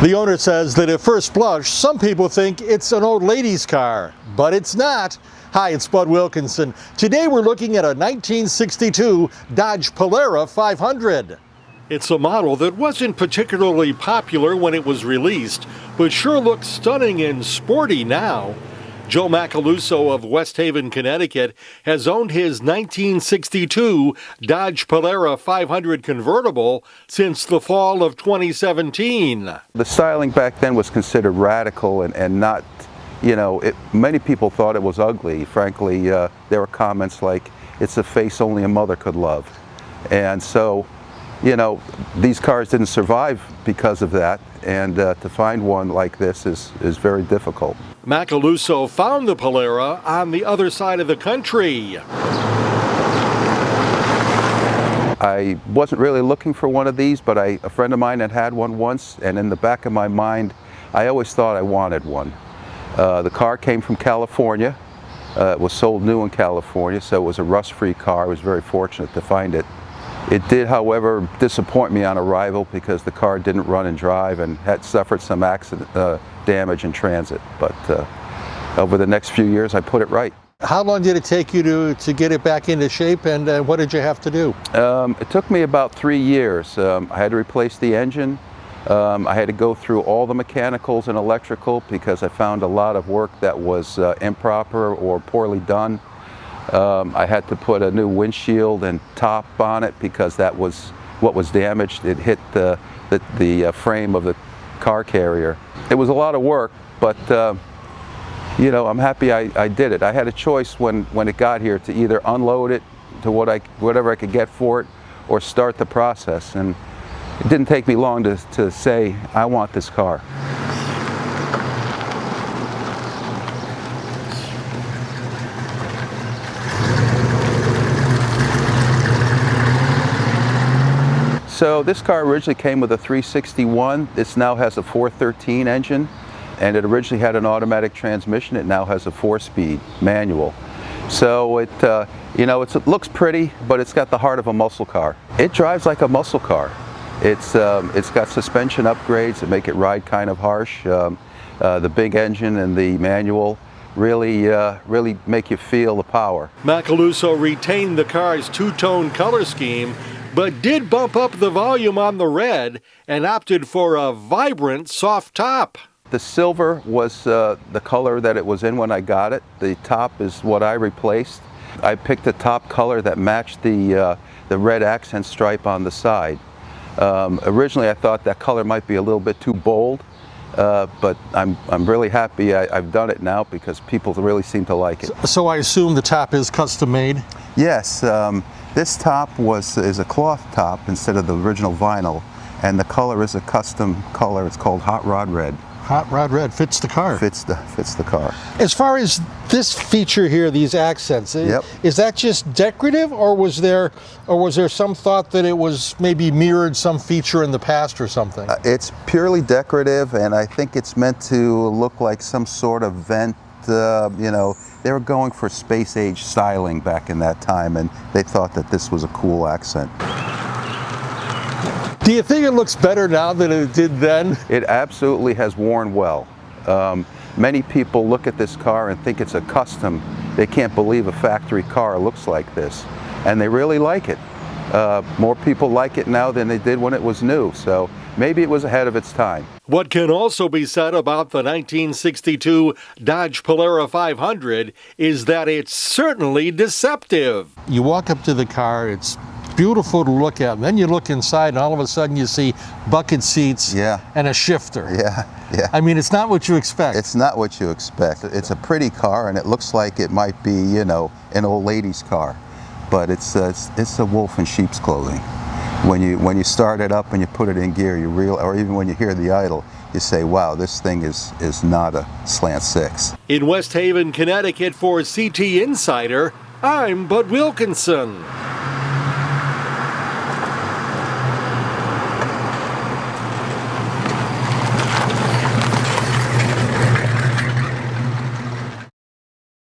The owner says that at first blush, some people think it's an old lady's car, but it's not. Hi, it's Bud Wilkinson. Today we're looking at a 1962 Dodge Polara 500. It's a model that wasn't particularly popular when it was released, but sure looks stunning and sporty now. Joe Macaluso of West Haven, Connecticut, has owned his 1962 Dodge Polara 500 convertible since the fall of 2017. The styling back then was considered radical and not, many people thought it was ugly. Frankly, there were comments like, it's a face only a mother could love. And so, these cars didn't survive because of that, and to find one like this is very difficult. Macaluso found the Polara on the other side of the country. I wasn't really looking for one of these, but a friend of mine had one once, and in the back of my mind, I always thought I wanted one. The car came from California. It was sold new in California, so it was a rust-free car. I was very fortunate to find it. It did, however, disappoint me on arrival because the car didn't run and drive and had suffered some accident damage in transit. But over the next few years, I put it right. How long did it take you to get it back into shape, and what did you have to do? It took me about 3 years. I had to replace the engine. I had to go through all the mechanicals and electrical because I found a lot of work that was improper or poorly done. I had to put a new windshield and top on it because that was what was damaged. It hit the frame of the car carrier. It was a lot of work, but I'm happy I did it. I had a choice when it got here to either unload it to whatever I could get for it or start the process. And it didn't take me long to say, I want this car. So this car originally came with a 361. This now has a 413 engine, and it originally had an automatic transmission. It now has a 4-speed manual. So it looks pretty, but it's got the heart of a muscle car. It drives like a muscle car. It's got suspension upgrades that make it ride kind of harsh. The big engine and the manual really make you feel the power. Macaluso retained the car's two-tone color scheme, but did bump up the volume on the red and opted for a vibrant soft top. The silver was the color that it was in when I got it. The top is what I replaced. I picked a top color that matched the red accent stripe on the side. Originally I thought that color might be a little bit too bold, but I'm really happy I've done it now because people really seem to like it. So I assume the top is custom made? Yes. This top is a cloth top instead of the original vinyl, and the color is a custom color. It's called Hot Rod Red. Hot Rod Red fits the car. Fits the car. As far as this feature here, these accents, yep. Is that just decorative, or was there some thought that it was maybe mirrored some feature in the past or something? It's purely decorative, and I think it's meant to look like some sort of vent. They were going for space age styling back in that time, and they thought that this was a cool accent. Do you think it looks better now than it did then? It absolutely has worn well. Many people look at this car and think it's a custom. They can't believe a factory car looks like this, and they really like it. More people like it now than they did when it was new, so maybe it was ahead of its time. What can also be said about the 1962 Dodge Polara 500 is that it's certainly deceptive. You walk up to the car, it's beautiful to look at, and then you look inside and all of a sudden you see bucket seats and a shifter. Yeah. I mean, it's not what you expect. It's not what you expect. It's a pretty car, and it looks like it might be, an old lady's car, but it's a wolf in sheep's clothing. When you start it up and you put it in gear, or even when you hear the idle, you say, wow, this thing is not a slant six. In West Haven, Connecticut, for CT Insider, I'm Bud Wilkinson.